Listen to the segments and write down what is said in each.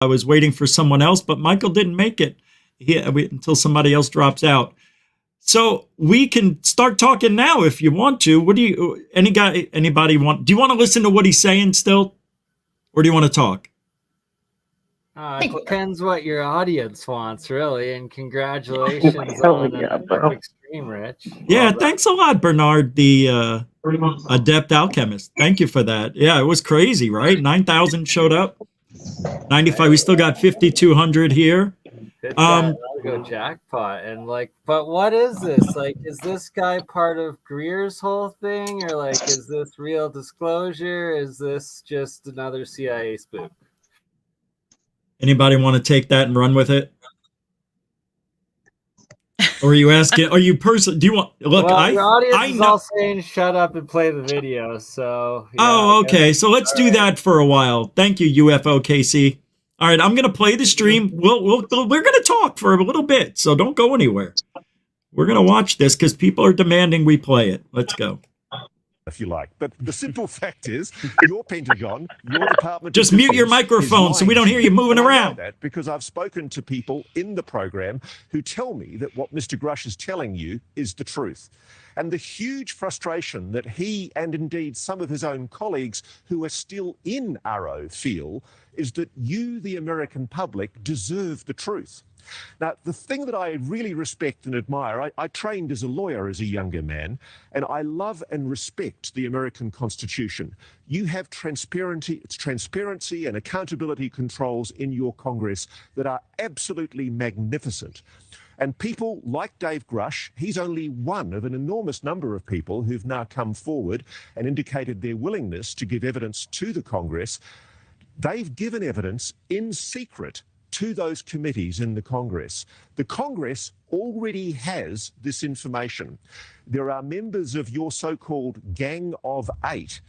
I was waiting for someone else, but Michael didn't make it until somebody else drops out. So we can start talking now if you want to. What do you, anybody want, do you want to listen to what he's saying still? Or do you want to talk? It depends what your audience wants, really. And congratulations on an epic stream, Rich. Yeah, thanks a lot, Bernard, the Adeptelkhemist. Thank you for that. Yeah, it was crazy, right? 9,000 showed up. 95. We still got 5,200 here. I'll go jackpot. And like, but what is this? Like, is this guy part of Greer's whole thing, or like, is this real disclosure? Is this just another CIA spook? Anybody want to take that and run with it? Or are you asking? Are you do you want? Look, well, your audience is all saying shut up and play the video. So. Yeah, oh, okay. So let's do that for a while. Thank you, UFO KC. All right, I'm gonna play the stream. We're gonna talk for a little bit, so don't go anywhere. We're gonna watch this because people are demanding we play it. Let's go. If you like, but the simple fact is, your Pentagon, your Department. Just mute your microphone so we don't hear you moving around. That because I've spoken to people in the program who tell me that what Mr. Grush is telling you is the truth. And the huge frustration that he and indeed some of his own colleagues who are still in Arrow feel is that you, the American public, deserve the truth. Now, the thing that I really respect and admire, I trained as a lawyer as a younger man, and I love and respect the American Constitution. You have transparency and accountability controls in your Congress that are absolutely magnificent. And people like Dave Grush, he's only one of an enormous number of people who've now come forward and indicated their willingness to give evidence to the Congress. They've given evidence in secret to those committees in the Congress. The Congress already has this information. There are members of your so-called Gang of Eight,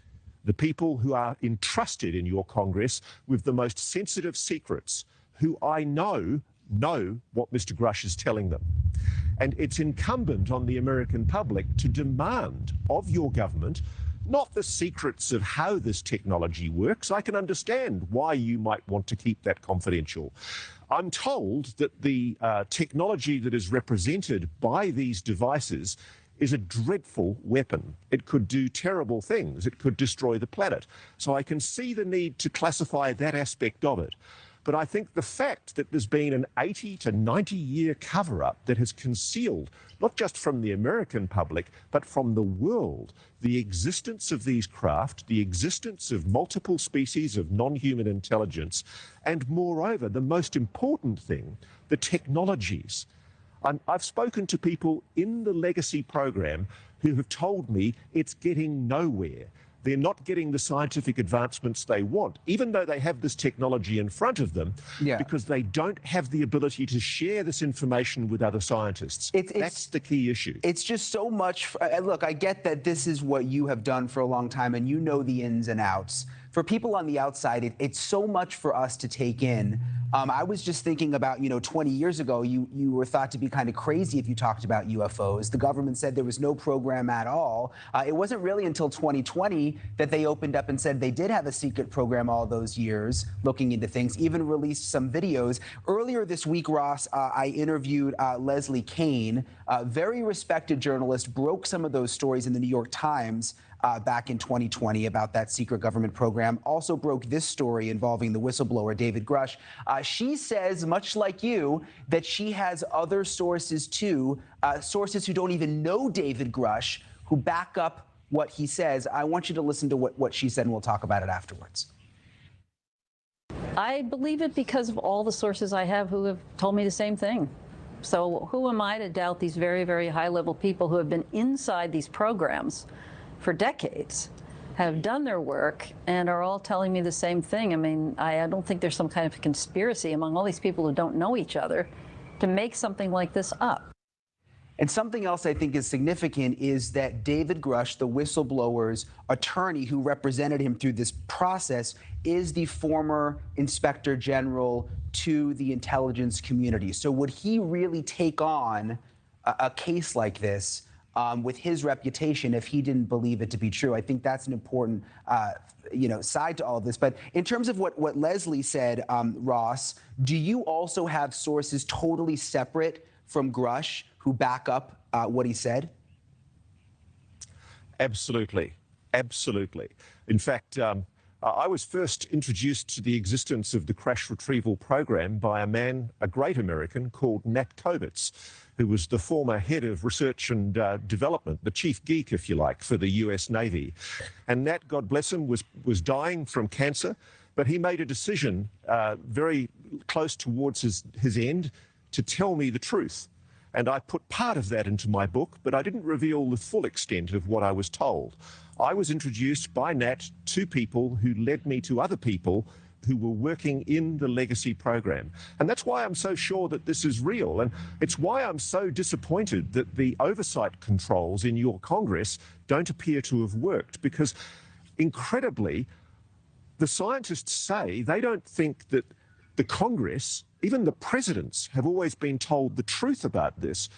the people who are entrusted in your Congress with the most sensitive secrets, who I know what Mr. Grush is telling them. And it's incumbent on the American public to demand of your government not the secrets of how this technology works. I can understand why you might want to keep that confidential. I'm told that the technology that is represented by these devices is a dreadful weapon. It could do terrible things. It could destroy the planet. So I can see the need to classify that aspect of it. But I think the fact that there's been an 80 to 90 year cover-up that has concealed, not just from the American public, but from the world, the existence of these craft, the existence of multiple species of non-human intelligence, and moreover, the most important thing, the technologies. I've spoken to people in the legacy program who have told me it's getting nowhere. They're not getting the scientific advancements they want, even though they have this technology in front of them, because they don't have the ability to share this information with other scientists. That's the key issue. It's just so much. Look, I get that this is what you have done for a long time, and you know the ins and outs. For people on the outside, it's so much for us to take in. I was just thinking about, 20 years ago, you were thought to be kind of crazy if you talked about UFOs. The government said there was no program at all. It wasn't really until 2020 that they opened up and said they did have a secret program all those years looking into things, even released some videos. Earlier this week, Ross, I interviewed Leslie Kean, a very respected journalist, broke some of those stories in the New York Times back in 2020 about that secret government program. Also broke this story involving the whistleblower, David Grush. She says, much like you, that she has other sources too, sources who don't even know David Grush, who back up what he says. I want you to listen to what she said, and we'll talk about it afterwards. I believe it because of all the sources I have who have told me the same thing. So who am I to doubt these very, very high-level people who have been inside these programs for decades, have done their work, and are all telling me the same thing? I mean, I don't think there's some kind of conspiracy among all these people who don't know each other to make something like this up. And something else I think is significant is that David Grush, the whistleblower's attorney who represented him through this process, is the former inspector general to the intelligence community. So would he really take on a case like this with his reputation if he didn't believe it to be true. I think that's an important side to all of this. But in terms of what Leslie said, Ross, do you also have sources totally separate from Grush who back up what he said? Absolutely. Absolutely. In fact, I was first introduced to the existence of the crash retrieval program by a great American called Nat Kovitz, who was the former head of research and development, the chief geek, if you like, for the US Navy. And Nat, God bless him, was dying from cancer, but he made a decision very close towards his end to tell me the truth. And I put part of that into my book, but I didn't reveal the full extent of what I was told. I was introduced by Nat to people who led me to other people who were working in the legacy program. And that's why I'm so sure that this is real. And it's why I'm so disappointed that the oversight controls in your Congress don't appear to have worked, because incredibly, the scientists say they don't think that the Congress, even the presidents, have always been told the truth about this.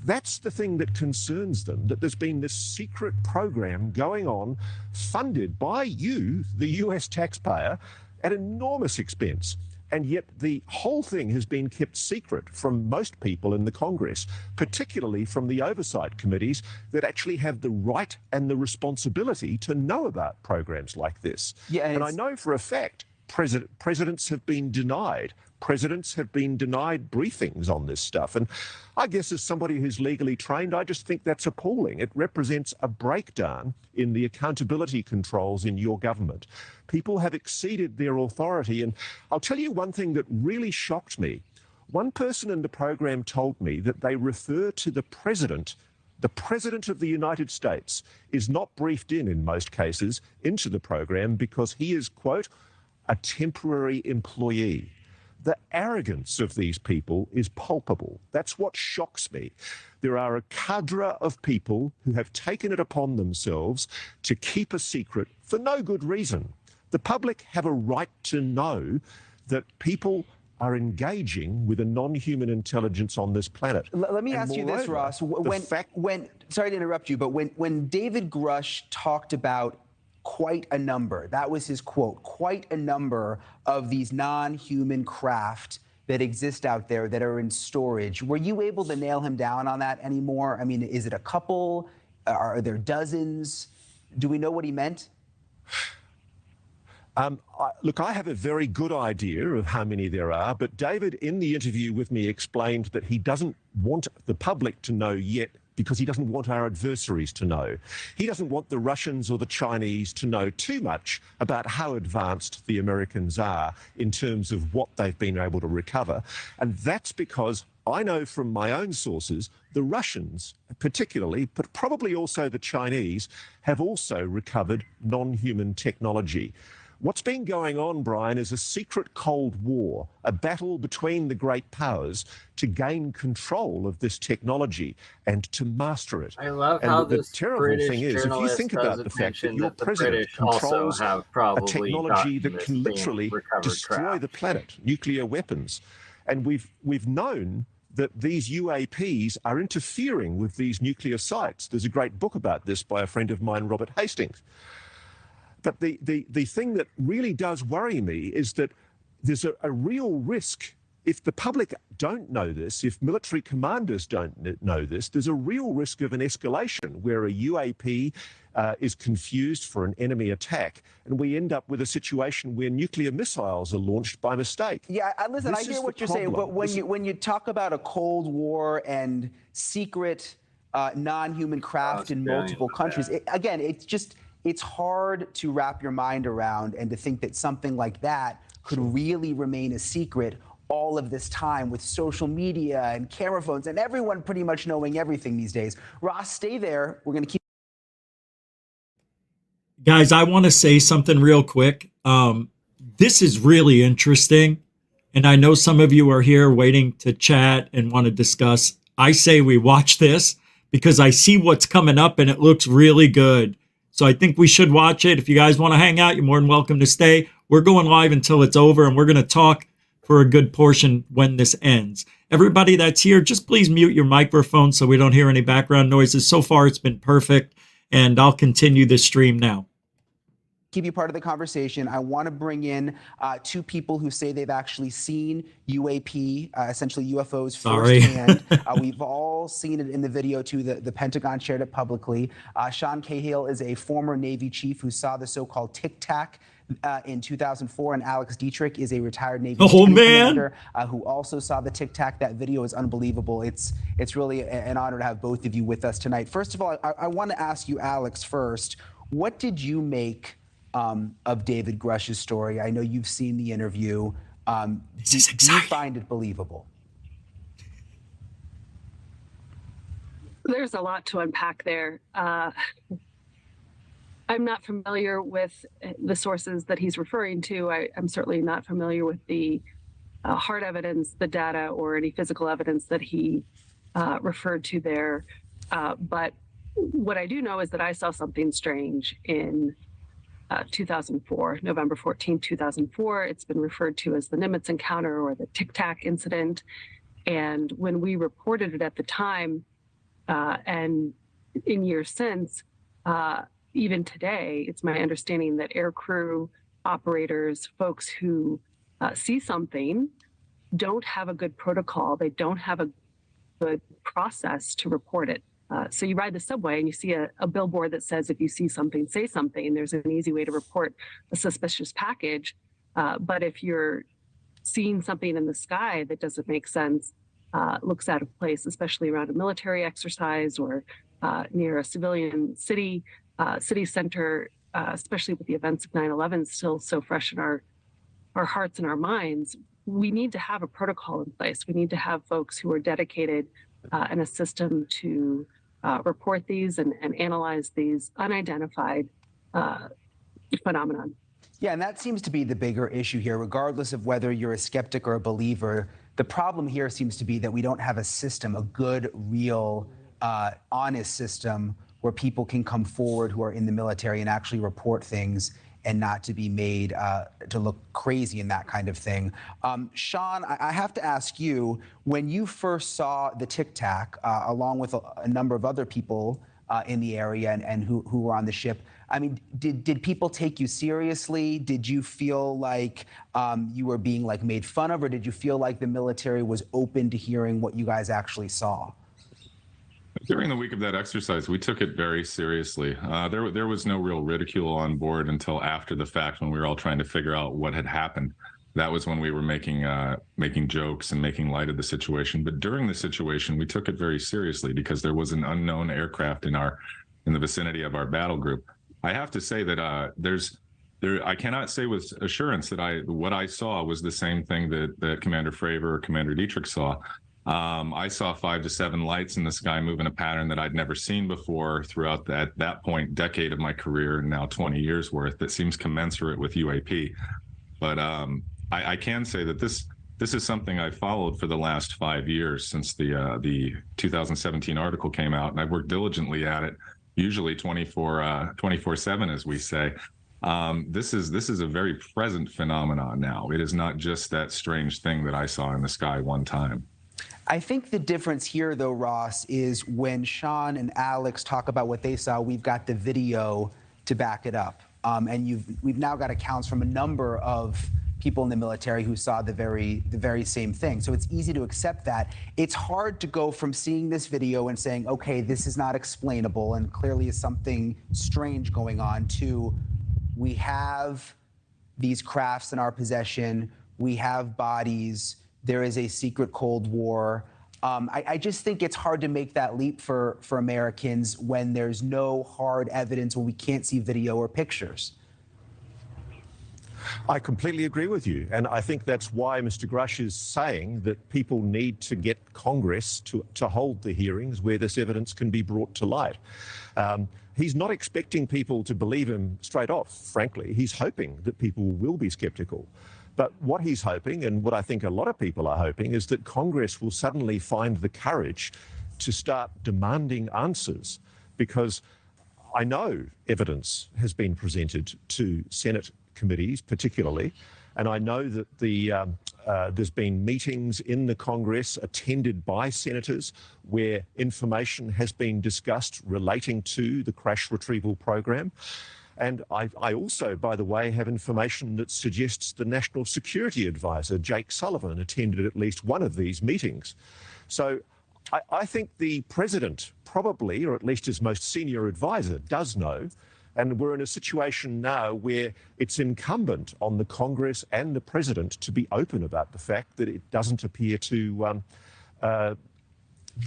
That's the thing that concerns them, that there's been this secret program going on, funded by you, the US taxpayer, at enormous expense. And yet the whole thing has been kept secret from most people in the Congress, particularly from the oversight committees that actually have the right and the responsibility to know about programs like this. Yeah, and I know for a fact presidents have been denied. Presidents have been denied briefings on this stuff. And I guess as somebody who's legally trained, I just think that's appalling. It represents a breakdown in the accountability controls in your government. People have exceeded their authority. And I'll tell you one thing that really shocked me. One person in the program told me that they refer to the president of the United States is not briefed in most cases, into the program because he is, quote, a temporary employee. The arrogance of these people is palpable. That's what shocks me. There are a cadre of people who have taken it upon themselves to keep a secret for no good reason. The public have a right to know that people are engaging with a non-human intelligence on this planet. Let me ask you this, Ross. Sorry to interrupt you, but when David Grush talked about quite a number, that was his quote, quite a number of these non-human craft that exist out there that are in storage. Were you able to nail him down on that anymore? I mean, is it a couple? Are there dozens? Do we know what he meant? Look, I have a very good idea of how many there are, but David, in the interview with me, explained that he doesn't want the public to know yet because he doesn't want our adversaries to know. He doesn't want the Russians or the Chinese to know too much about how advanced the Americans are in terms of what they've been able to recover. And that's because I know from my own sources, the Russians particularly, but probably also the Chinese, have also recovered non-human technology. What's been going on, Brian, is a secret Cold War, a battle between the great powers to gain control of this technology and to master it. I love how the this terrible British thing is, if you think about the fact that your president controls a technology that can literally destroy the planet, nuclear weapons, and we've known that these UAPs are interfering with these nuclear sites. There's a great book about this by a friend of mine, Robert Hastings. But the thing that really does worry me is that there's a real risk. If the public don't know this, if military commanders don't know this, there's a real risk of an escalation where a UAP is confused for an enemy attack, and we end up with a situation where nuclear missiles are launched by mistake. Yeah, listen, I hear what you're saying, but when you talk about a Cold War and secret non-human craft in multiple countries, again, it's hard to wrap your mind around and to think that something like that could really remain a secret all of this time with social media and camera phones and everyone pretty much knowing everything these days. Ross, stay there. We're going to keep. Guys, I want to say something real quick. This is really interesting. And I know some of you are here waiting to chat and want to discuss. I say we watch this because I see what's coming up and it looks really good. So I think we should watch it. If you guys want to hang out, you're more than welcome to stay. We're going live until it's over, and we're going to talk for a good portion when this ends. Everybody that's here, just please mute your microphone so we don't hear any background noises. So far, it's been perfect, and I'll continue the stream now. Keep you part of the conversation. I want to bring in two people who say they've actually seen UAP, essentially UFOs firsthand. We've all seen it in the video too. The Pentagon shared it publicly. Sean Cahill is a former Navy chief who saw the so-called Tictoc in 2004, and Alex Dietrich is a retired Navy commander who also saw the Tictoc. That video is unbelievable. It's really an honor to have both of you with us tonight. First of all, I want to ask you, Alex, first, what did you make of David Grush's story? I know you've seen the interview. Do you find it believable? There's a lot to unpack there. I'm not familiar with the sources that he's referring to. I'm certainly not familiar with the hard evidence, the data, or any physical evidence that he referred to there. But what I do know is that I saw something strange in 2004, November 14, 2004. It's been referred to as the Nimitz encounter or the Tic-Tac incident. And when we reported it at the time, and in years since, even today, it's my understanding that aircrew operators, folks who see something, don't have a good protocol. They don't have a good process to report it. So you ride the subway and you see a billboard that says, if you see something, say something. There's an easy way to report a suspicious package. But if you're seeing something in the sky that doesn't make sense, looks out of place, especially around a military exercise or near a civilian city center, especially with the events of 9/11 still so fresh in our hearts and our minds, we need to have a protocol in place. We need to have folks who are dedicated and a system to report these and analyze these unidentified phenomenon. Yeah, and that seems to be the bigger issue here, regardless of whether you're a skeptic or a believer. The problem here seems to be that we don't have a system, a good, real, honest system where people can come forward who are in the military and actually report things and not to be made to look crazy and that kind of thing. Sean, I have to ask you, when you first saw the Tic-Tac, along with a number of other people in the area and who were on the ship, I mean, did people take you seriously? Did you feel like you were being like made fun of, or did you feel like the military was open to hearing what you guys actually saw? During the week of that exercise, we took it very seriously. There was no real ridicule on board until after the fact, when we were all trying to figure out what had happened. That was when we were making jokes and making light of the situation. But during the situation, we took it very seriously because there was an unknown aircraft in the vicinity of our battle group. I have to say that I cannot say with assurance that what I saw was the same thing that Commander Fravor or Commander Dietrich saw. I saw 5 to 7 lights in the sky move in a pattern that I'd never seen before throughout that point, decade of my career, and now 20 years worth, that seems commensurate with UAP. But I can say that this is something I followed for the last 5 years since the 2017 article came out, and I've worked diligently at it, usually 24/7, as we say. This is a very present phenomenon now. It is not just that strange thing that I saw in the sky one time. I think the difference here, though, Ross, is when Sean and Alex talk about what they saw, we've got the video to back it up. And we've now got accounts from a number of people in the military who saw the very same thing. So it's easy to accept that. It's hard to go from seeing this video and saying, okay, this is not explainable and clearly is something strange going on, to we have these crafts in our possession, we have bodies, there is a secret Cold War. I just think it's hard to make that leap for Americans when there's no hard evidence, when we can't see video or pictures. I completely agree with you. And I think that's why Mr. Grush is saying that people need to get Congress to hold the hearings where this evidence can be brought to light. He's not expecting people to believe him straight off, frankly. He's hoping that people will be skeptical. But what he's hoping, and what I think a lot of people are hoping, is that Congress will suddenly find the courage to start demanding answers, because I know evidence has been presented to Senate committees, particularly, And I know that there's been meetings in the Congress attended by senators where information has been discussed relating to the crash retrieval program. And I also, by the way, have information that suggests the National Security Advisor, Jake Sullivan, attended at least one of these meetings. So I think the president probably, or at least his most senior advisor, does know. And we're in a situation now where it's incumbent on the Congress and the president to be open about the fact that it doesn't appear to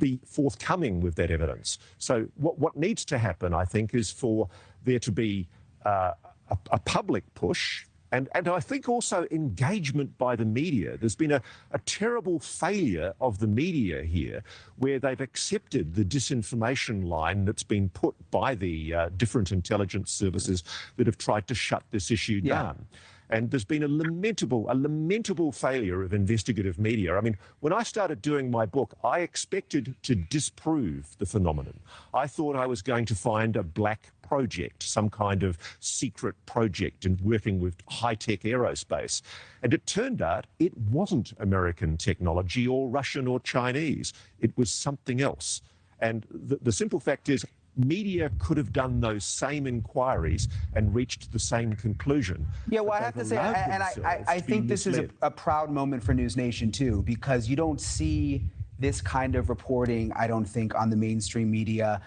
be forthcoming with that evidence. So what needs to happen, I think, is for there to be a public push, and I think also engagement by the media. There's been a terrible failure of the media here, where they've accepted the disinformation line that's been put by the different intelligence services that have tried to shut this issue down. And there's been a lamentable failure of investigative media. I mean, when I started doing my book, I expected to disprove the phenomenon. I thought I was going to find a black project, some kind of secret project in working with high-tech aerospace. And it turned out it wasn't American technology or Russian or Chinese. It was something else. And the simple fact is, media could have done those same inquiries and reached the same conclusion. Yeah, well, I have to say, and I think this is a proud moment for News Nation, too, because you don't see this kind of reporting, I don't think, on the mainstream media.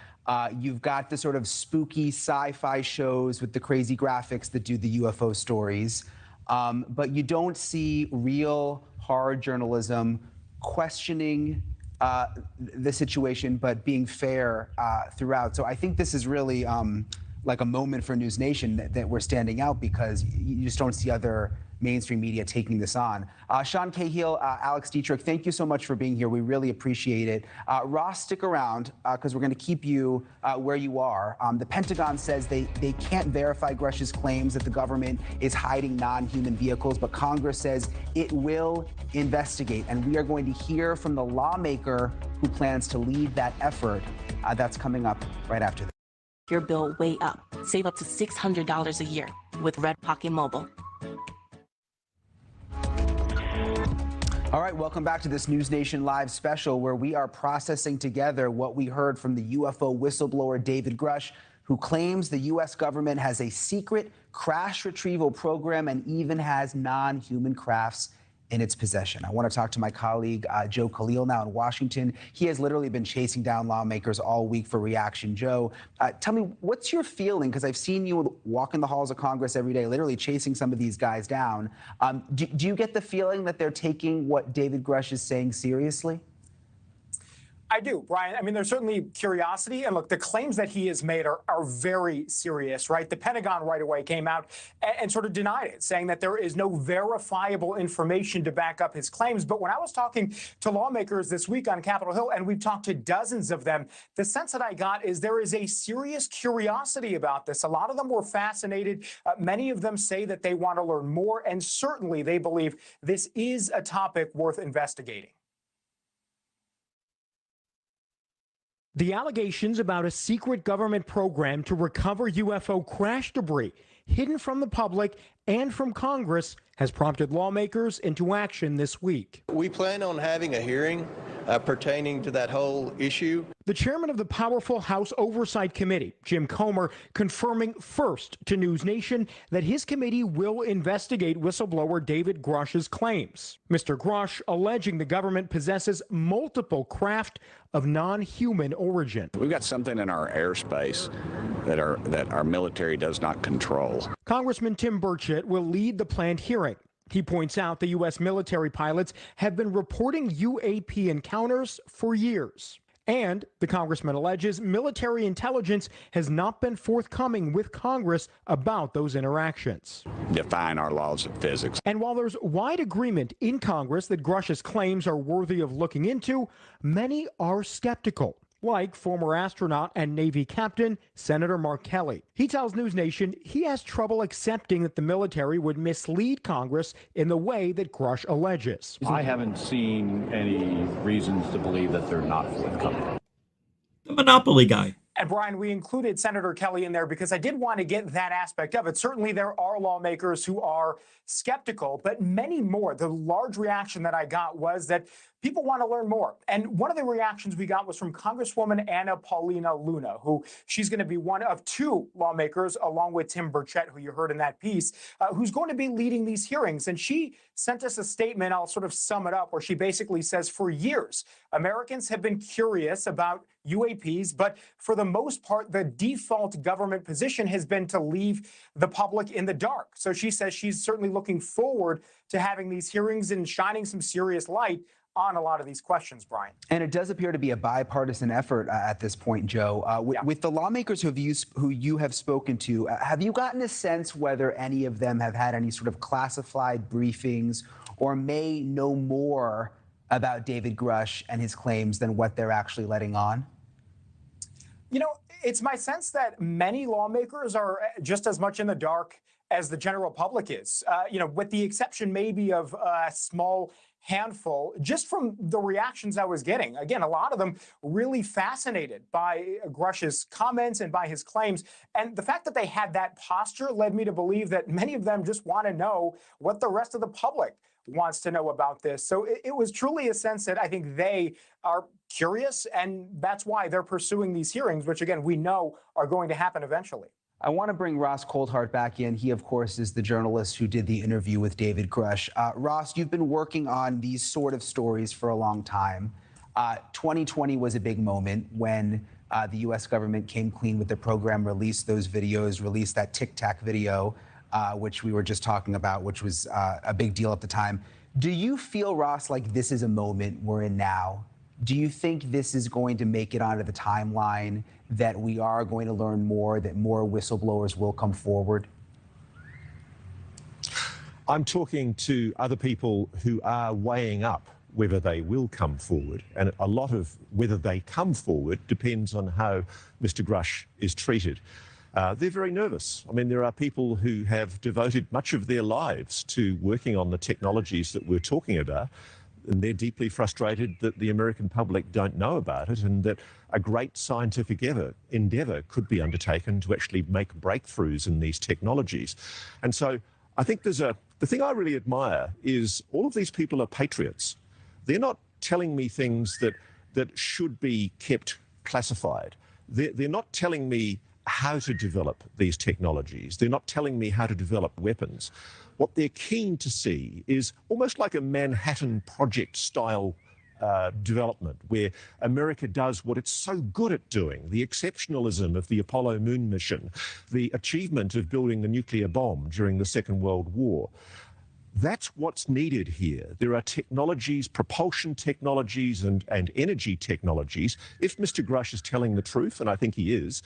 You've got the sort of spooky sci-fi shows with the crazy graphics that do the UFO stories, but you don't see real hard journalism questioning the situation, but being fair throughout. So I think this is really like a moment for News Nation that we're standing out, because you just don't see other mainstream media taking this on. Sean Cahill, Alex Dietrich, thank you so much for being here. We really appreciate it. Ross, stick around, because we're going to keep you where you are. The Pentagon says they can't verify Grush's claims that the government is hiding non-human vehicles, but Congress says it will investigate. And we are going to hear from the lawmaker who plans to lead that effort. That's coming up right after this. Your bill way up. Save up to $600 a year with Red Pocket Mobile. All right, welcome back to this News Nation Live special, where we are processing together what we heard from the UFO whistleblower David Grush, who claims the U.S. government has a secret crash retrieval program and even has non-human crafts in its possession. I want to talk to my colleague, Joe Khalil, now in Washington. He has literally been chasing down lawmakers all week for reaction. Joe, tell me, what's your feeling? Because I've seen you walk in the halls of Congress every day, literally chasing some of these guys down. Do you get the feeling that they're taking what David Grush is saying seriously? I do, Brian. I mean, there's certainly curiosity. And look, the claims that he has made are very serious, right? The Pentagon right away came out and sort of denied it, saying that there is no verifiable information to back up his claims. But when I was talking to lawmakers this week on Capitol Hill, and we've talked to dozens of them, the sense that I got is there is a serious curiosity about this. A lot of them were fascinated. Many of them say that they want to learn more. And certainly they believe this is a topic worth investigating. The allegations about a secret government program to recover UFO crash debris hidden from the public and from Congress has prompted lawmakers into action this week. We plan on having a hearing pertaining to that whole issue. The chairman of the powerful House Oversight Committee, Jim Comer, confirming first to News Nation that his committee will investigate whistleblower David Grush's claims. Mr. Grush alleging the government possesses multiple craft of non-human origin. We've got something in our airspace that our military does not control. Congressman Tim Burchett will lead the planned hearing. He points out the U.S. military pilots have been reporting UAP encounters for years. And the congressman alleges military intelligence has not been forthcoming with Congress about those interactions. Define our laws of physics. And while there's wide agreement in Congress that Grush's claims are worthy of looking into, many are skeptical, like former astronaut and Navy captain Senator Mark Kelly. He tells News Nation he has trouble accepting that the military would mislead Congress in the way that Grush alleges. I haven't seen any reasons to believe that they're not forthcoming. The Monopoly guy. And Brian, we included Senator Kelly in there because I did want to get that aspect of it. Certainly, there are lawmakers who are skeptical, but many more. The large reaction that I got was that people want to learn more. And one of the reactions we got was from Congresswoman Anna Paulina Luna, who she's going to be one of two lawmakers, along with Tim Burchett, who you heard in that piece, who's going to be leading these hearings. And she sent us a statement, I'll sort of sum it up, where she basically says, for years, Americans have been curious about UAPs, but for the most part, the default government position has been to leave the public in the dark. So she says she's certainly looking forward to having these hearings and shining some serious light on a lot of these questions, Brian. And it does appear to be a bipartisan effort at this point, Joe. With the lawmakers who you have spoken to, have you gotten a sense whether any of them have had any sort of classified briefings or may know more about David Grush and his claims than what they're actually letting on? You know, it's my sense that many lawmakers are just as much in the dark as the general public is, you know, with the exception maybe of a small handful, just from the reactions I was getting. Again, a lot of them really fascinated by Grush's comments and by his claims. And the fact that they had that posture led me to believe that many of them just want to know what the rest of the public wants to know about this. So it was truly a sense that I think they are curious, and that's why they're pursuing these hearings, which, again, we know are going to happen eventually. I want to bring Ross Coulthart back in. He, of course, is the journalist who did the interview with David Grush. Ross, you've been working on these sort of stories for a long time. 2020 was a big moment when the U.S. government came clean with the program, released those videos, released that Tictoc video, which we were just talking about, which was a big deal at the time. Do you feel, Ross, like this is a moment we're in now? Do you think this is going to make it onto the timeline, that we are going to learn more, that more whistleblowers will come forward? I'm talking to other people who are weighing up whether they will come forward, and a lot of whether they come forward depends on how Mr. Grush is treated. They're very nervous. I mean, there are people who have devoted much of their lives to working on the technologies that we're talking about, and they're deeply frustrated that the American public don't know about it, and that a great scientific endeavor could be undertaken to actually make breakthroughs in these technologies. And so I think the thing I really admire is all of these people are patriots. They're not telling me things that should be kept classified. They're not telling me how to develop these technologies. They're not telling me how to develop weapons. What they're keen to see is almost like a Manhattan Project style development, where America does what it's so good at doing, the exceptionalism of the Apollo moon mission, the achievement of building the nuclear bomb during the Second World War. That's what's needed here. There are technologies, propulsion technologies and energy technologies, if Mr. Grush is telling the truth, and I think he is,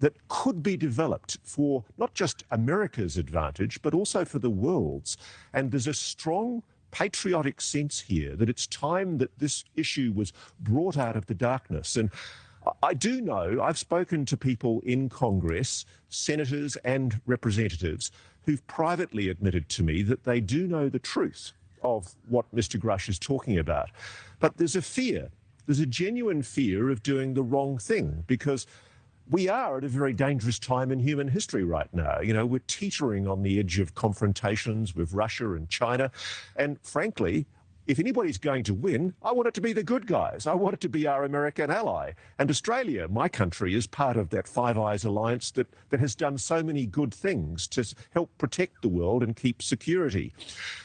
that could be developed for not just America's advantage, but also for the world's. And there's a strong patriotic sense here that it's time that this issue was brought out of the darkness. And I do know, I've spoken to people in Congress, senators and representatives, who've privately admitted to me that they do know the truth of what Mr. Grush is talking about. But there's a fear, there's a genuine fear of doing the wrong thing, because we are at a very dangerous time in human history right now. You know, we're teetering on the edge of confrontations with Russia and China. And frankly, if anybody's going to win, I want it to be the good guys. I want it to be our American ally. And Australia, my country, is part of that Five Eyes alliance that has done so many good things to help protect the world and keep security.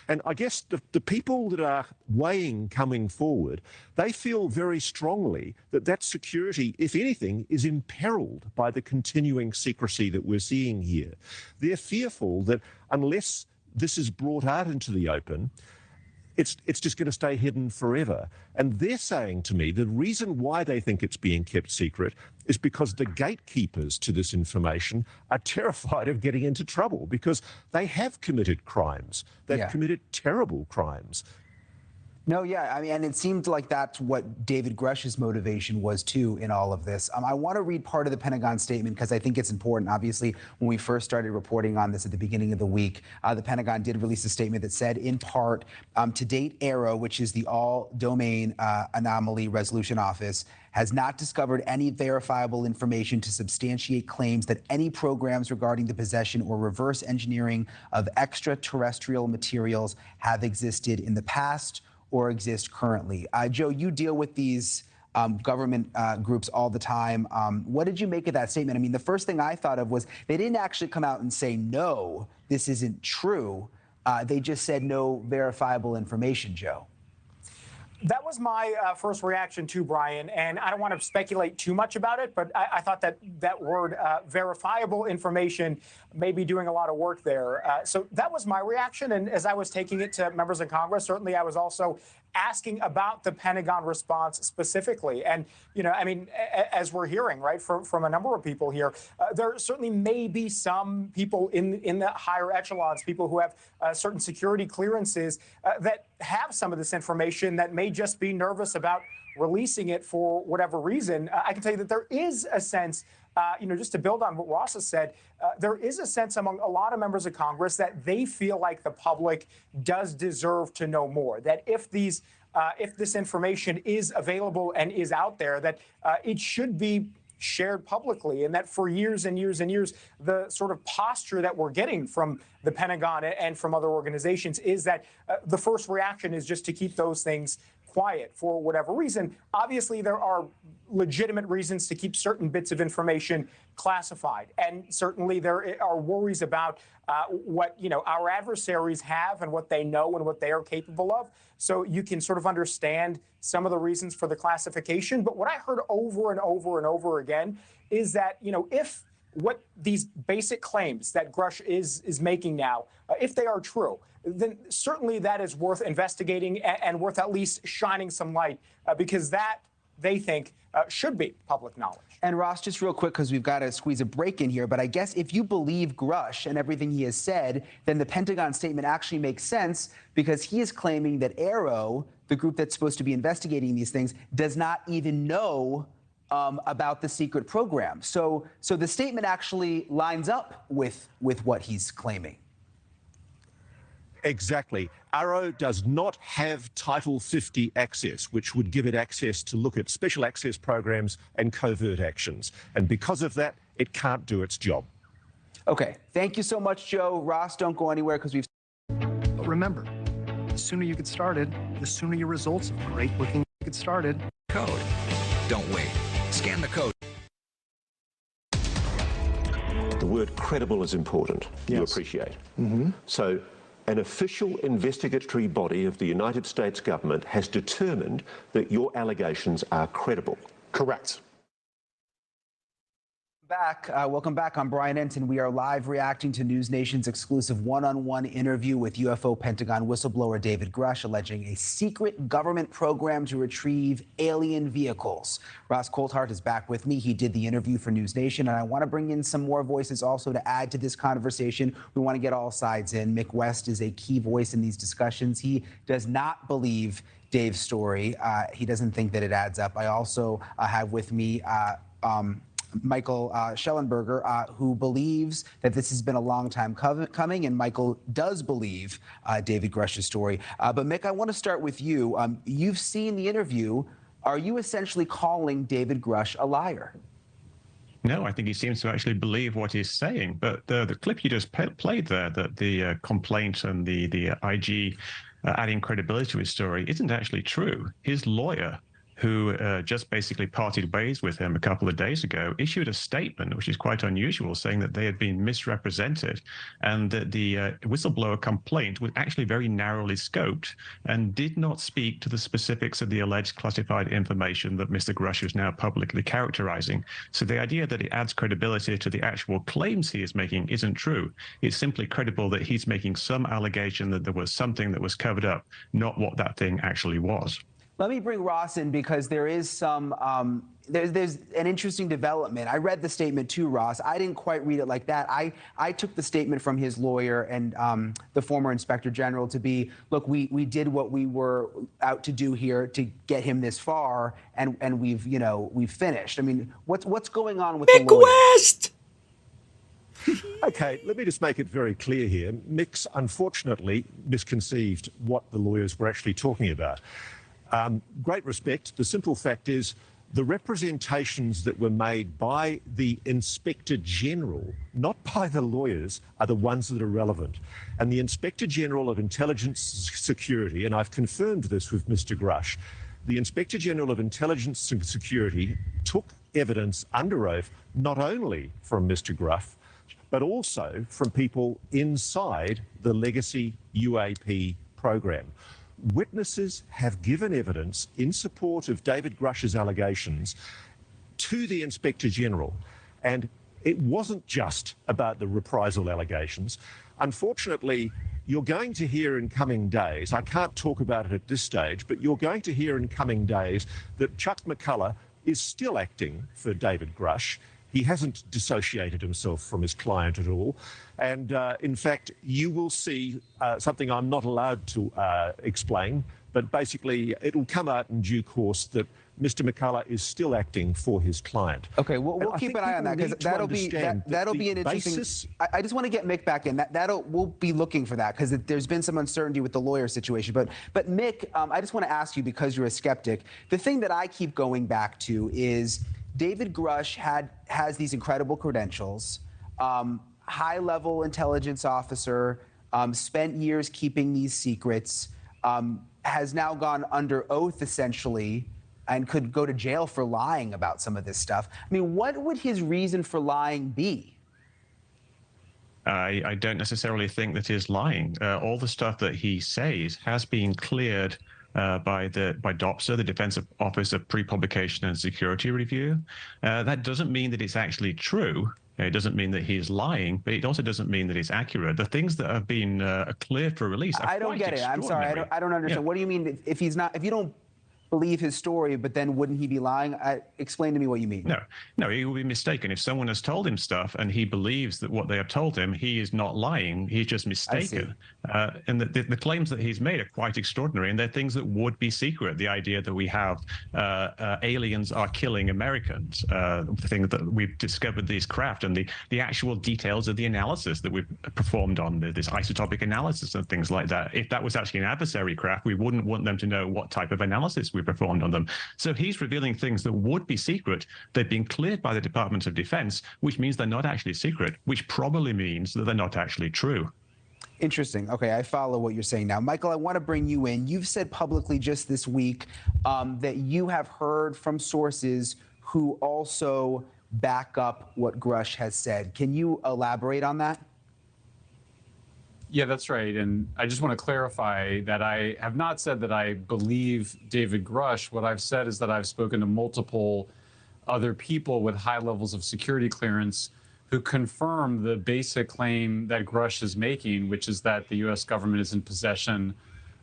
And I guess the people that are weighing coming forward, they feel very strongly that that security, if anything, is imperiled by the continuing secrecy that we're seeing here. They're fearful that unless this is brought out into the open, it's just going to stay hidden forever. And they're saying to me the reason why they think it's being kept secret is because the gatekeepers to this information are terrified of getting into trouble, because they have committed crimes. They've committed terrible crimes. No, yeah, I mean, and it seemed like that's what David Grush's motivation was too in all of this. I want to read part of the Pentagon statement because I think it's important. Obviously, when we first started reporting on this at the beginning of the week, the Pentagon did release a statement that said, in part, to date, AARO, which is the All-Domain Anomaly Resolution Office, has not discovered any verifiable information to substantiate claims that any programs regarding the possession or reverse engineering of extraterrestrial materials have existed in the past or exist currently. Joe, you deal with these government groups all the time. What did you make of that statement? I mean, the first thing I thought of was they didn't actually come out and say, no, this isn't true. They just said no verifiable information, Joe. That was my first reaction too, Brian, and I don't want to speculate too much about it, but I thought that that word verifiable information may be doing a lot of work there. So that was my reaction, and as I was taking it to members of Congress, certainly I was also asking about the Pentagon response specifically. And, you know, I mean, as we're hearing, right, from a number of people here, there certainly may be some people in the higher echelons, people who have certain security clearances that have some of this information that may just be nervous about releasing it for whatever reason. I can tell you that there is a sense, you know, just to build on what Ross has said, there is a sense among a lot of members of Congress that they feel like the public does deserve to know more, that if this information is available and is out there, that it should be shared publicly, and that for years and years and years, the sort of posture that we're getting from the Pentagon and from other organizations is that the first reaction is just to keep those things quiet for whatever reason. Obviously, there are legitimate reasons to keep certain bits of information classified, and certainly there are worries about what, you know, our adversaries have and what they know and what they are capable of. So you can sort of understand some of the reasons for the classification. But what I heard over and over and over again is that, you know, if what these basic claims that Grush is making now, if they are true, then certainly that is worth investigating and worth at least shining some light, because that, they think, should be public knowledge. And Ross, just real quick, because we've got to squeeze a break in here, but I guess if you believe Grush and everything he has said, then the Pentagon statement actually makes sense, because he is claiming that AARO, the group that's supposed to be investigating these things, does not even know about the secret program. So the statement actually lines up with what he's claiming. Exactly. AARO does not have Title 50 access, which would give it access to look at special access programs and covert actions. And because of that, it can't do its job. Okay. Thank you so much, Joe. Ross, don't go anywhere, because we've... But remember, the sooner you get started, the sooner your results of great looking get started. Code. Don't wait. Scan the code. The word credible is important. Yes. You appreciate. Mm-hmm. So an official investigatory body of the United States government has determined that your allegations are credible. Correct. Welcome back. I'm Brian Enton. We are live reacting to News Nation's exclusive one-on-one interview with UFO Pentagon whistleblower David Grush, alleging a secret government program to retrieve alien vehicles. Ross Coulthart is back with me. He did the interview for News Nation, and I want to bring in some more voices also to add to this conversation. We want to get all sides in. Mick West is a key voice in these discussions. He does not believe Dave's story. He doesn't think that it adds up. I also have with me Michael Schellenberger, who believes that this has been a long time coming, and Michael does believe David Grush's story. But Mick, I want to start with you. You've seen the interview. Are you essentially calling David Grush a liar? No, I think he seems to actually believe what he's saying. But the clip you just played there, the complaint and the IG adding credibility to his story, isn't actually true. His lawyer, who just basically parted ways with him a couple of days ago, issued a statement, which is quite unusual, saying that they had been misrepresented, and that the whistleblower complaint was actually very narrowly scoped and did not speak to the specifics of the alleged classified information that Mr. Grush is now publicly characterizing. So the idea that it adds credibility to the actual claims he is making isn't true. It's simply credible that he's making some allegation that there was something that was covered up, not what that thing actually was. Let me bring Ross in because there is some there's an interesting development. I read the statement too, Ross. I didn't quite read it like that. I took the statement from his lawyer and the former inspector general to be, look, we did what we were out to do here to get him this far, and we've finished. I mean, what's going on with the lawyer? West? Okay, let me just make it very clear here. Mick's unfortunately misconceived what the lawyers were actually talking about. Great respect. The simple fact is the representations that were made by the Inspector General, not by the lawyers, are the ones that are relevant. And the Inspector General of Intelligence Security, and I've confirmed this with Mr. Grush, the Inspector General of Intelligence and Security took evidence under oath, not only from Mr. Gruff, but also from people inside the legacy UAP program. Witnesses have given evidence in support of David Grush's allegations to the Inspector General. And it wasn't just about the reprisal allegations. Unfortunately, you're going to hear in coming days, I can't talk about it at this stage, but you're going to hear in coming days that Chuck McCullough is still acting for David Grush. He hasn't dissociated himself from his client at all. And in fact, you will see something I'm not allowed to explain, but basically it'll come out in due course that Mr. McCullough is still acting for his client. Okay, we'll keep an eye on that because that'll be an interesting. I just want to get Mick back in. We'll be looking for that because there's been some uncertainty with the lawyer situation. But Mick, I just want to ask you because you're a skeptic. The thing that I keep going back to is David Grush has these incredible credentials, high-level intelligence officer, spent years keeping these secrets, has now gone under oath essentially, and could go to jail for lying about some of this stuff. I mean, what would his reason for lying be? I don't necessarily think that he's lying. All the stuff that he says has been cleared by DOPSA, the Defense Office of Pre-Publication and Security Review. That doesn't mean that it's actually true. It doesn't mean that he's lying, but it also doesn't mean that it's accurate. The things that have been cleared for release are I don't get it. I'm sorry. I don't understand. Yeah. What do you mean if you don't believe his story, but then wouldn't he be lying? Explain to me what you mean. No, he will be mistaken. If someone has told him stuff and he believes that what they have told him, he is not lying. He's just mistaken. And the claims that he's made are quite extraordinary, and they're things that would be secret. The idea that we have aliens are killing Americans, the thing that we've discovered these craft, and the actual details of the analysis that we've performed on this isotopic analysis and things like that. If that was actually an adversary craft, we wouldn't want them to know what type of analysis we performed on them. So he's revealing things that would be secret. They've been cleared by the Department of Defense, which means they're not actually secret, which probably means that they're not actually true. Interesting. Okay, I follow what you're saying now. Michael, I want to bring you in. You've said publicly just this week that you have heard from sources who also back up what Grush has said. Can you elaborate on that? Yeah, that's right. And I just want to clarify that I have not said that I believe David Grush. What I've said is that I've spoken to multiple other people with high levels of security clearance who confirm the basic claim that Grush is making, which is that the U.S. government is in possession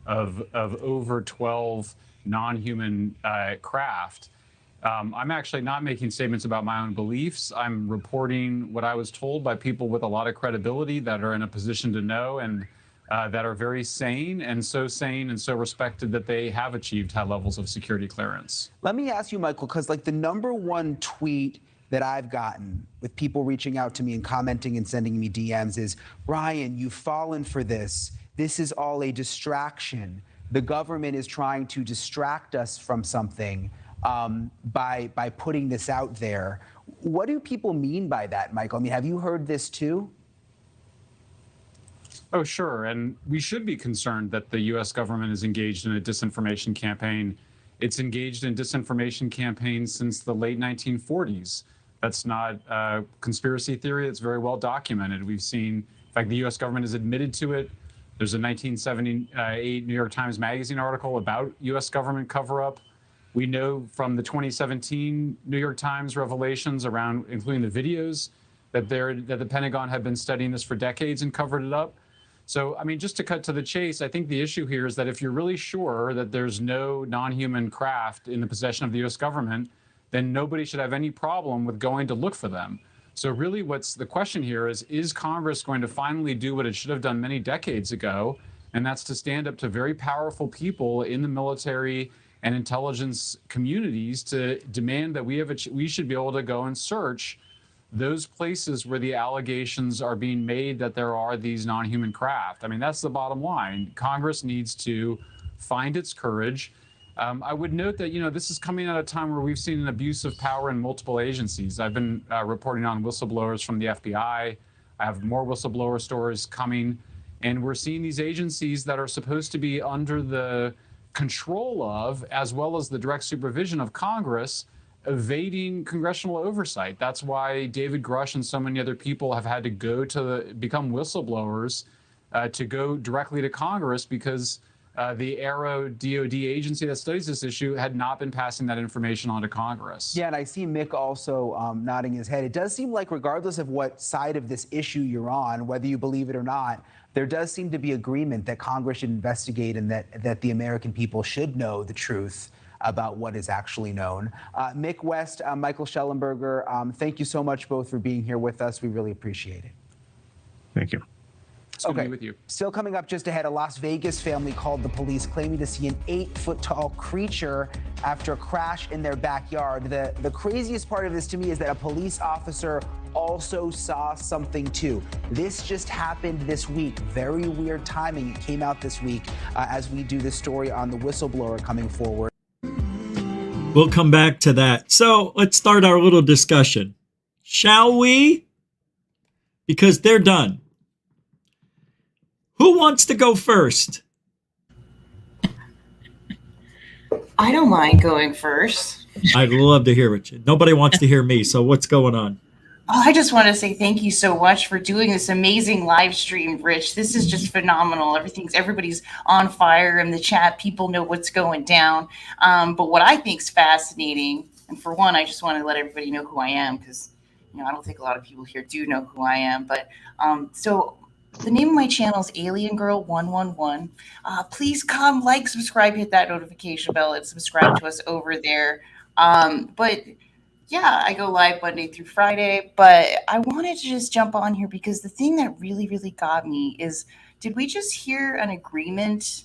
of over 12 non-human craft. I'm actually not making statements about my own beliefs. I'm reporting what I was told by people with a lot of credibility that are in a position to know and that are very sane and so respected that they have achieved high levels of security clearance. Let me ask you, Michael, because like the #1 tweet that I've gotten with people reaching out to me and commenting and sending me DMs is, Brian, you've fallen for this. This is all a distraction. The government is trying to distract us from something. By putting this out there. What do people mean by that, Michael? I mean, have you heard this too? Oh, sure. And we should be concerned that the U.S. government is engaged in a disinformation campaign. It's engaged in disinformation campaigns since the late 1940s. That's not a conspiracy theory. It's very well documented. We've seen, in fact, the U.S. government has admitted to it. There's a 1978 New York Times Magazine article about U.S. government cover-up. We know from the 2017 New York Times revelations around, including the videos, that the Pentagon had been studying this for decades and covered it up. So, I mean, just to cut to the chase, I think the issue here is that if you're really sure that there's no non-human craft in the possession of the U.S. government, then nobody should have any problem with going to look for them. So really what's the question here is Congress going to finally do what it should have done many decades ago? And that's to stand up to very powerful people in the military and intelligence communities to demand that we should be able to go and search those places where the allegations are being made that there are these non-human craft. I mean, that's the bottom line. Congress needs to find its courage. I would note that, this is coming at a time where we've seen an abuse of power in multiple agencies. I've been reporting on whistleblowers from the FBI. I have more whistleblower stories coming. And we're seeing these agencies that are supposed to be under the control of, as well as the direct supervision of Congress, evading congressional oversight. That's why David Grush and so many other people have had to become whistleblowers to go directly to Congress because the Aero DOD agency that studies this issue had not been passing that information on to Congress. Yeah, and I see Mick also nodding his head. It does seem like regardless of what side of this issue you're on, whether you believe it or not, there does seem to be agreement that Congress should investigate and that the American people should know the truth about what is actually known. Mick West, Michael Schellenberger, thank you so much both for being here with us. We really appreciate it. Thank you. It's good to be with you. Still coming up just ahead, a Las Vegas family called the police claiming to see an 8-foot-tall creature after a crash in their backyard. The craziest part of this to me is that a police officer also saw something too. This just happened this week. Very weird timing. It came out this week as we do this story on the whistleblower coming forward. We'll come back to that. So let's start our little discussion. Shall we? Because they're done. Who wants to go first? I don't mind going first. I'd love to hear it. Nobody wants to hear me, so what's going on? Oh, I just want to say thank you so much for doing this amazing live stream, Rich. This is just phenomenal. Everybody's on fire in the chat. People know what's going down. But what I think is fascinating, and for one, I just want to let everybody know who I am because I don't think a lot of people here do know who I am. But so the name of my channel is Alien Girl 111. Please come, like, subscribe, hit that notification bell, and subscribe to us over there. But yeah, I go live Monday through Friday, but I wanted to just jump on here because the thing that really, really got me is, did we just hear an agreement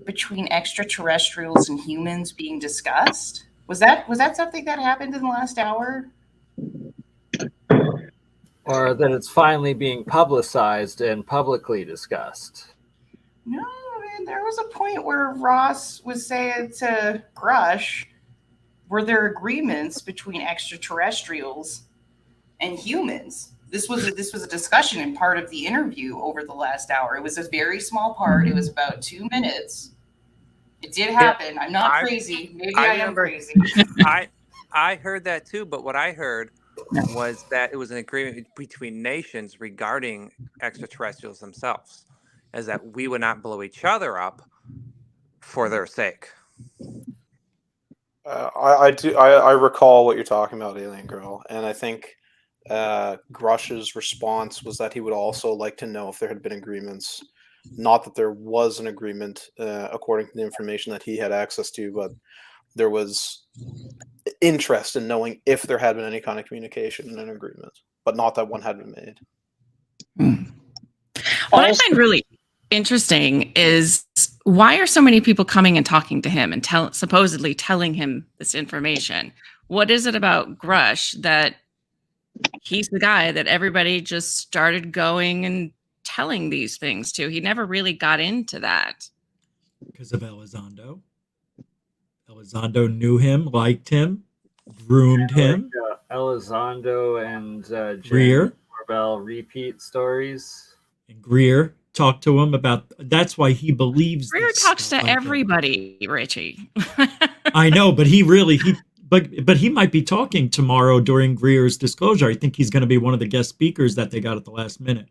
between extraterrestrials and humans being discussed? Was that something that happened in the last hour? Or that it's finally being publicized and publicly discussed? No, man, there was a point where Ross was saying to Grush, were there agreements between extraterrestrials and humans? This was a discussion and part of the interview over the last hour. It was a very small part. It was about 2 minutes. It did happen. I'm not crazy. Maybe I am crazy. I heard that too, but what I heard was that it was an agreement between nations regarding extraterrestrials themselves, as that we would not blow each other up for their sake. I recall what you're talking about, Alien Girl, and I think Grush's response was that he would also like to know if there had been agreements. Not that there was an agreement, according to the information that he had access to, but there was interest in knowing if there had been any kind of communication and an agreement, but not that one had been made. What I find really interesting is, why are so many people coming and talking to him and supposedly telling him this information? What is it about Grush that he's the guy that everybody just started going and telling these things to? He never really got into that. Because of Elizondo. Elizondo knew him, liked him, groomed him. Elizondo and Greer. Corbell repeat stories. And Greer talked to him about. That's why he believes. Greer talks to everybody, Richie. I know, but but he might be talking tomorrow during Greer's disclosure. I think he's going to be one of the guest speakers that they got at the last minute.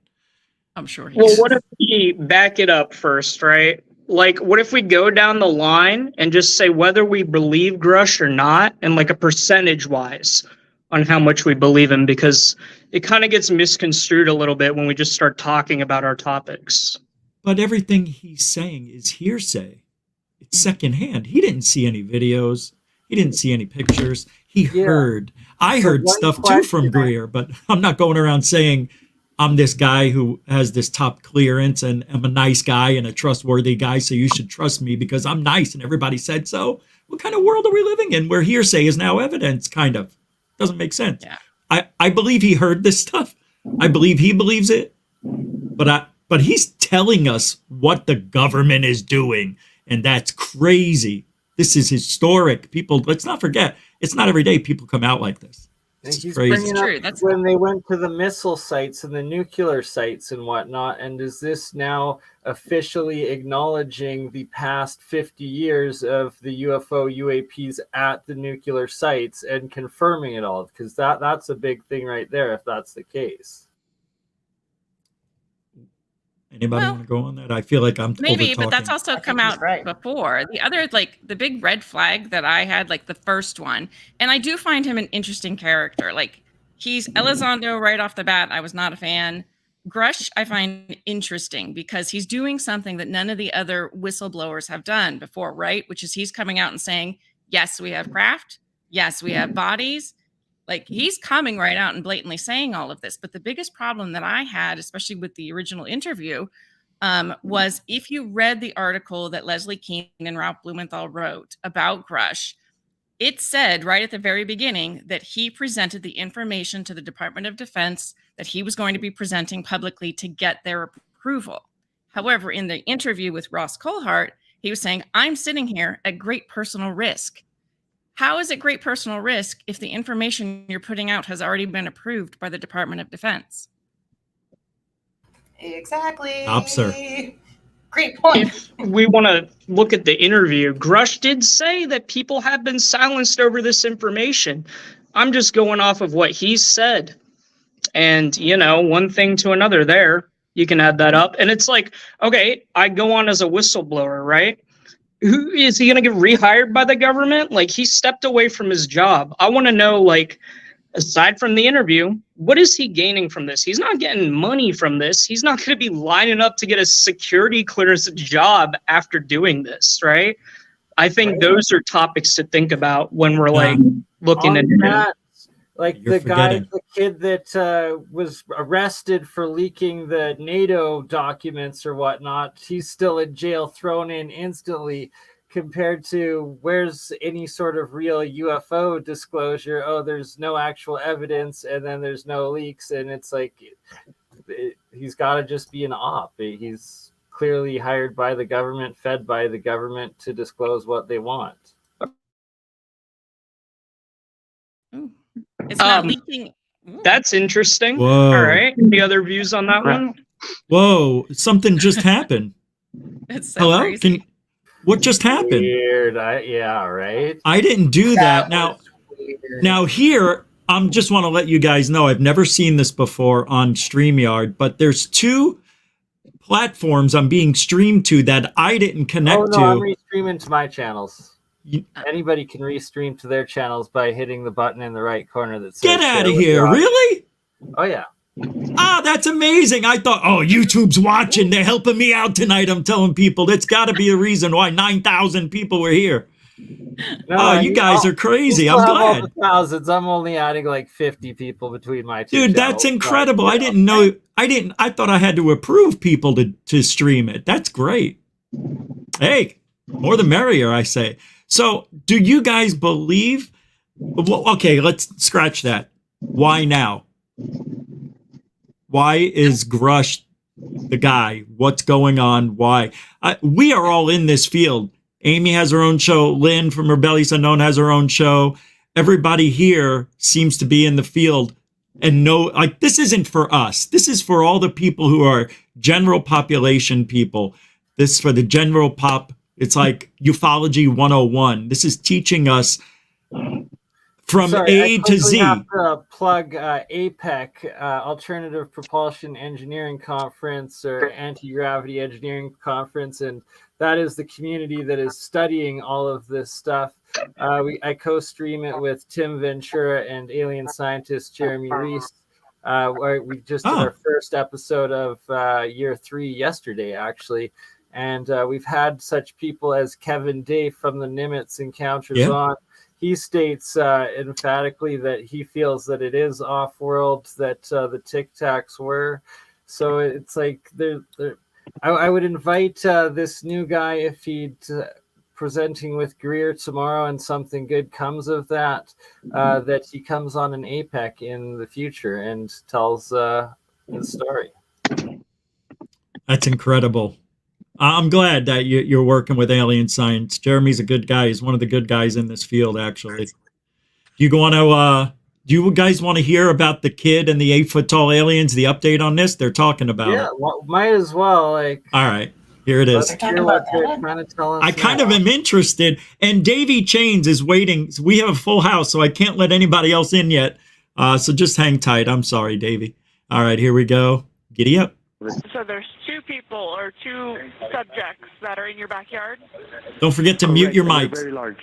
I'm sure. Well, what if we back it up first, right? Like, what if we go down the line and just say whether we believe Grush or not, and like a percentage wise on how much we believe him, because it kind of gets misconstrued a little bit when we just start talking about our topics. But everything he's saying is hearsay. It's secondhand. He didn't see any videos. He didn't see any pictures. He heard. I So heard one stuff too from question Greer, but I'm not going around saying I'm this guy who has this top clearance and I'm a nice guy and a trustworthy guy, so you should trust me because I'm nice and everybody said so. What kind of world are we living in where hearsay is now evidence, kind of? Doesn't make sense. Yeah. I believe he heard this stuff. I believe he believes it. But he's telling us what the government is doing, and that's crazy. This is historic. People, let's not forget, it's not every day people come out like this. This is crazy. True. That's when they went to the missile sites and the nuclear sites and whatnot. And is this now officially acknowledging the past 50 years of the UFO UAPs at the nuclear sites and confirming it all? Because that's a big thing right there, if that's the case. Anybody want to go on that? I feel like I'm Maybe, over-talking. but that's also come out before. The other, like the big red flag that I had, like the first one, and I do find him an interesting character. Like he's Elizondo right off the bat. I was not a fan. Grush, I find interesting because he's doing something that none of the other whistleblowers have done before, right? Which is he's coming out and saying, yes, we have craft. Yes, we have bodies. Like he's coming right out and blatantly saying all of this. But the biggest problem that I had, especially with the original interview, was if you read the article that Leslie Keene and Ralph Blumenthal wrote about Grush, it said right at the very beginning that he presented the information to the Department of Defense that he was going to be presenting publicly to get their approval. However, in the interview with Ross Coulthart, he was saying, I'm sitting here at great personal risk. How is it great personal risk if the information you're putting out has already been approved by the Department of Defense? Exactly. Sir. Great point. If we want to look at the interview, Grush did say that people have been silenced over this information. I'm just going off of what he said. And, you know, one thing to another there, you can add that up. And it's like, okay, I go on as a whistleblower, right? Who is he going to get rehired by the government? Like, he stepped away from his job. I want to know, like, aside from the interview, what is he gaining from this? He's not getting money from this. He's not going to be lining up to get a security clearance job after doing this, right? I think those are topics to think about when we're like looking at that. Like the kid that was arrested for leaking the NATO documents or whatnot, he's still in jail, thrown in instantly, compared to where's any sort of real UFO disclosure? Oh, there's no actual evidence, and then there's no leaks, and it's like he's got to just be an op. He's clearly hired by the government, fed by the government to disclose what they want. It's not leaking. That's interesting. Whoa. All right. Any other views on that one? Whoa, something just happened. It's so Hello? crazy. What just happened? Weird. Yeah, right. I didn't do that. Now here, I just want to let you guys know, I've never seen this before on StreamYard, but there's two platforms I'm being streamed to that I didn't connect to. I'm restreaming to my channels. Anybody can restream to their channels by hitting the button in the right corner that says Get out of here. Really? Oh, yeah. Ah, that's amazing. I thought, oh, YouTube's watching. They're helping me out tonight. I'm telling people that's got to be a reason why 9,000 people were here. No, you guys are crazy. I'm glad. Thousands. I'm only adding like 50 people between my two Dude, channels. that's incredible. I didn't know. I thought I had to approve people to stream it. That's great. Hey, more the merrier, I say. So do you guys believe? Well, okay, let's scratch that. Why now? Why is Grush the guy? What's going on? Why? We are all in this field. Amy has her own show. Lynn from Rebellious Unknown has her own show. Everybody here seems to be in the field and know, like, this isn't for us. This is for all the people who are general population people. This is for the general pop. It's like ufology 101. This is teaching us from A to Z. I have to plug APEC, Alternative Propulsion Engineering Conference, or Anti-Gravity Engineering Conference, and that is the community that is studying all of this stuff. I co-stream it with Tim Ventura and alien scientist Jeremy Reese. We just did our first episode of year 3 yesterday, actually. And we've had such people as Kevin Day from the Nimitz Encounters on. He states emphatically that he feels that it is off-world, that the Tic-Tacs were. So it's like I would invite this new guy, if he'd presenting with Greer tomorrow and something good comes of that, that he comes on an APEC in the future and tells his story. That's incredible. I'm glad that you're working with alien science. Jeremy's a good guy. He's one of the good guys in this field, actually. Do you guys want to hear about the kid and the 8-foot tall aliens, the update on this? They're talking about it. Yeah, well, might as well. All right, here it is. Let's hear what they're trying to tell us. I kind of am interested. And Davey Chains is waiting. We have a full house, so I can't let anybody else in yet. So just hang tight. I'm sorry, Davey. All right, here we go. Giddy up. So there's 2 people or 2 subjects that are in your backyard? Don't forget to mute your mics. They're very large.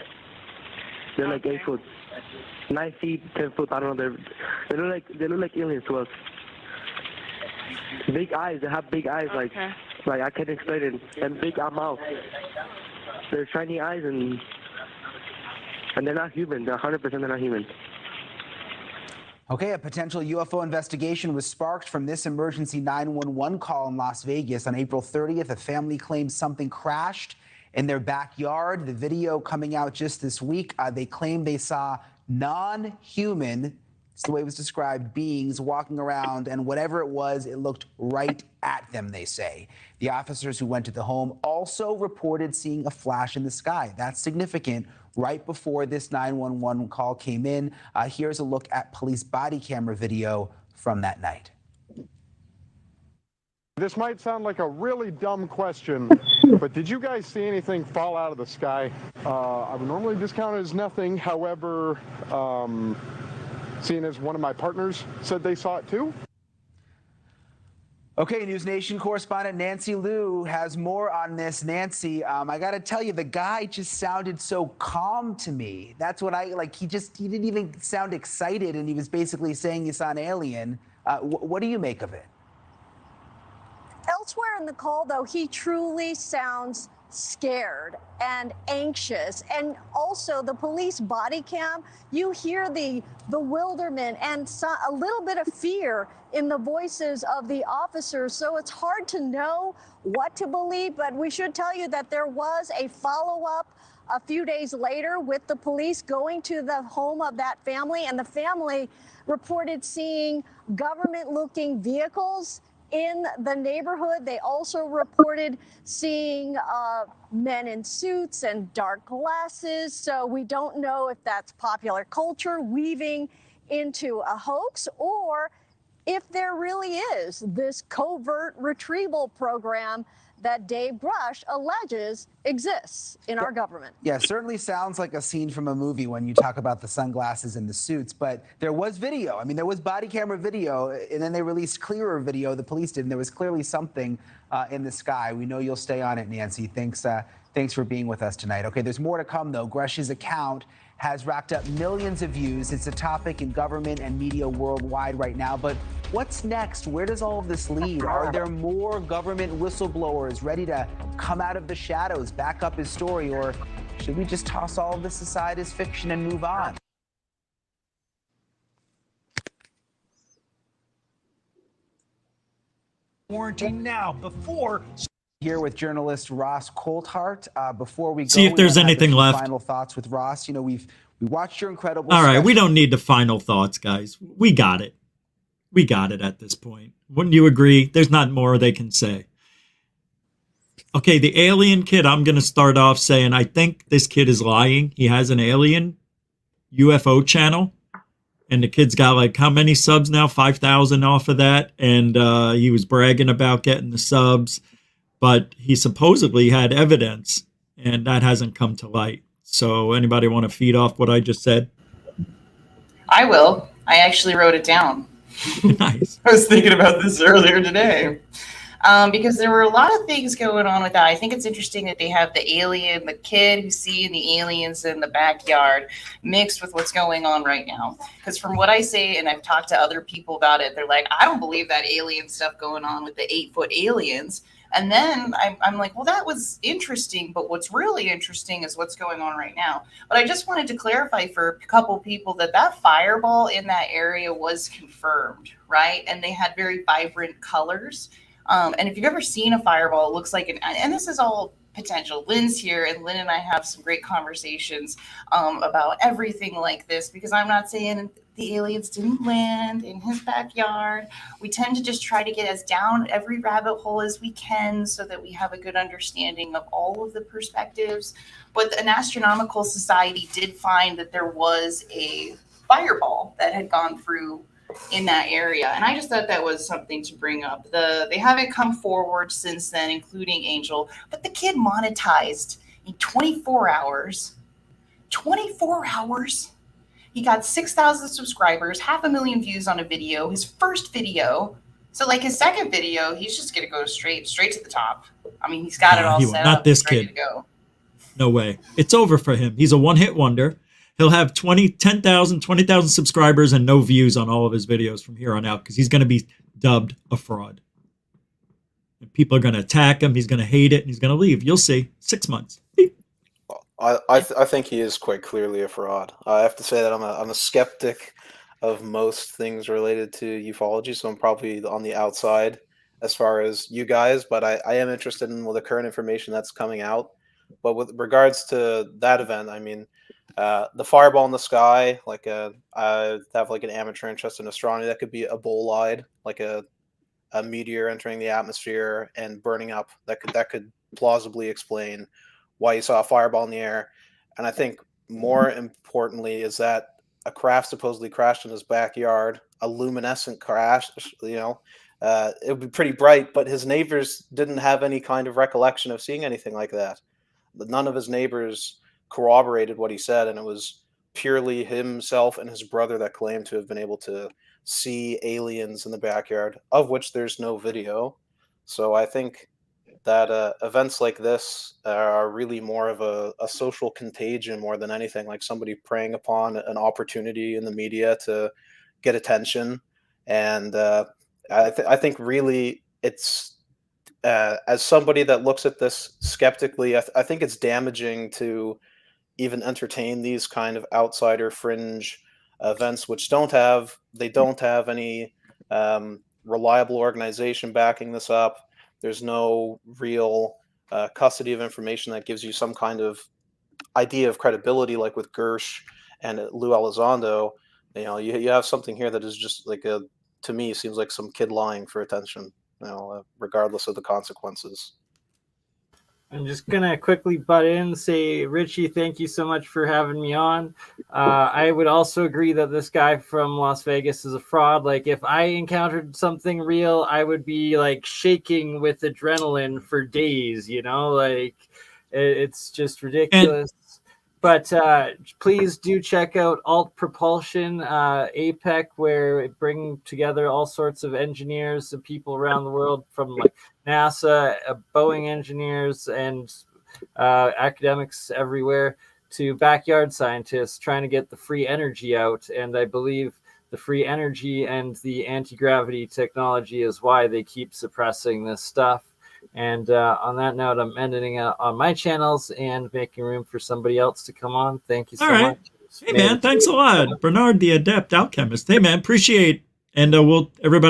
They're like 8 foot, 9 feet, 10 foot. I don't know. They look like aliens to us. Big eyes. They have big eyes. Like I can't explain it. And big mouth. They're shiny eyes and they're not human. They're 100% they're not human. Okay, a potential UFO investigation was sparked from this emergency 911 call in Las Vegas. On April 30th, a family claims something crashed in their backyard. The video coming out just this week, they claim they saw non-human, it's the way it was described, beings walking around, and whatever it was, it looked right at them, they say. The officers who went to the home also reported seeing a flash in the sky. That's significant. Right before this 911 call came in, here's a look at police body camera video from that night. This might sound like a really dumb question, but did you guys see anything fall out of the sky? I would normally discount it as nothing. However, seeing as one of my partners said they saw it too. Okay, News Nation correspondent Nancy Liu has more on this. Nancy, I got to tell you, the guy just sounded so calm to me. That's what I like. He didn't even sound excited, and he was basically saying he saw an alien. What do you make of it? Elsewhere in the call, though, he truly sounds scared and anxious. And also the police body cam, you hear the bewilderment and a little bit of fear in the voices of the officers. So it's hard to know what to believe, but we should tell you that there was a follow-up a few days later with the police going to the home of that family, and the family reported seeing government-looking vehicles in the neighborhood. They also reported seeing men in suits and dark glasses. So we don't know if that's popular culture weaving into a hoax, or if there really is this covert retrieval program that Dave Grush alleges exists in our government. Yeah, certainly sounds like a scene from a movie when you talk about the sunglasses and the suits, but there was video. I mean, there was body camera video, and then they released clearer video, the police did, and there was clearly something in the sky. We know you'll stay on it, Nancy. Thanks for being with us tonight. Okay, there's more to come, though. Grush's account has racked up millions of views. It's a topic in government and media worldwide right now. But what's next? Where does all of this lead? Are there more government whistleblowers ready to come out of the shadows, back up his story, or should we just toss all of this aside as fiction and move on? Quarantine now before. Here with journalist Ross Coulthart. Before we go, see if there's anything left. Final thoughts with Ross. You know, we watched your incredible. All right, we don't need the final thoughts, guys. We got it. We got it at this point. Wouldn't you agree? There's not more they can say. Okay, the alien kid, I'm going to start off saying I think this kid is lying. He has an alien UFO channel, and the kid's got like how many subs now? 5,000 off of that, and he was bragging about getting the subs. But he supposedly had evidence, and that hasn't come to light. So anybody want to feed off what I just said? I will. I actually wrote it down. Nice. I was thinking about this earlier today. because there were a lot of things going on with that. I think it's interesting that they have the alien, the kid who's seeing the aliens in the backyard mixed with what's going on right now. Because from what I say, and I've talked to other people about it, they're like, I don't believe that alien stuff going on with the 8-foot aliens. And then I'm like, well, that was interesting, but what's really interesting is what's going on right now. But I just wanted to clarify for a couple people that that fireball in that area was confirmed, right? And they had very vibrant colors. And if you've ever seen a fireball, it looks like and this is all potential. Lynn's here, and Lynn and I have some great conversations about everything like this, because I'm not saying the aliens didn't land in his backyard. We tend to just try to get as down every rabbit hole as we can so that we have a good understanding of all of the perspectives. But an astronomical society did find that there was a fireball that had gone through in that area. And I just thought that was something to bring up. They haven't come forward since then, including Angel, but the kid monetized in 24 hours. 24 hours. He got 6,000 subscribers, 500,000 views on a video, his first video. So like his second video, he's just going to go straight to the top. I mean, he's got it all set not up. this He's ready kid. to go. No way. It's over for him. He's a one-hit wonder. He'll have 10,000, 20,000 subscribers and no views on all of his videos from here on out, because he's going to be dubbed a fraud. And people are going to attack him. He's going to hate it, and he's going to leave. You'll see. 6 months. I think he is quite clearly a fraud. I have to say that I'm a skeptic of most things related to ufology, so I'm probably on the outside as far as you guys, but I am interested in the current information that's coming out. But with regards to that event, I mean, the fireball in the sky, like I have like an amateur interest in astronomy. That could be a bolide, like a meteor entering the atmosphere and burning up. That could plausibly explain why you saw a fireball in the air. And I think more importantly is that a craft supposedly crashed in his backyard, a luminescent crash. It would be pretty bright, but his neighbors didn't have any kind of recollection of seeing anything like that. None of his neighbors corroborated what he said, and it was purely himself and his brother that claimed to have been able to see aliens in the backyard, of which there's no video. So I think that events like this are really more of a social contagion more than anything, like somebody preying upon an opportunity in the media to get attention. And I think really it's, as somebody that looks at this skeptically, I think it's damaging to even entertain these kind of outsider fringe events, which don't have any reliable organization backing this up. There's no real custody of information that gives you some kind of idea of credibility, like with Gersh and Lou Elizondo. You have something here that is just like to me, seems like some kid lying for attention, regardless of the consequences. I'm just gonna quickly butt in and say, Richie, thank you so much for having me on. I would also agree that this guy from Las Vegas is a fraud. Like, if I encountered something real, I would be like shaking with adrenaline for days. Like it's just ridiculous. But please do check out Alt Propulsion, APEC, where it bring together all sorts of engineers and people around the world, from like NASA, Boeing engineers, and academics everywhere, to backyard scientists trying to get the free energy out. And I believe the free energy and the anti-gravity technology is why they keep suppressing this stuff. And on that note, I'm ending on my channels and making room for somebody else to come on. Thank you so much. Hey, man, thanks a lot. Bernard, the Adept Alchemist. Hey, man, appreciate. And everybody.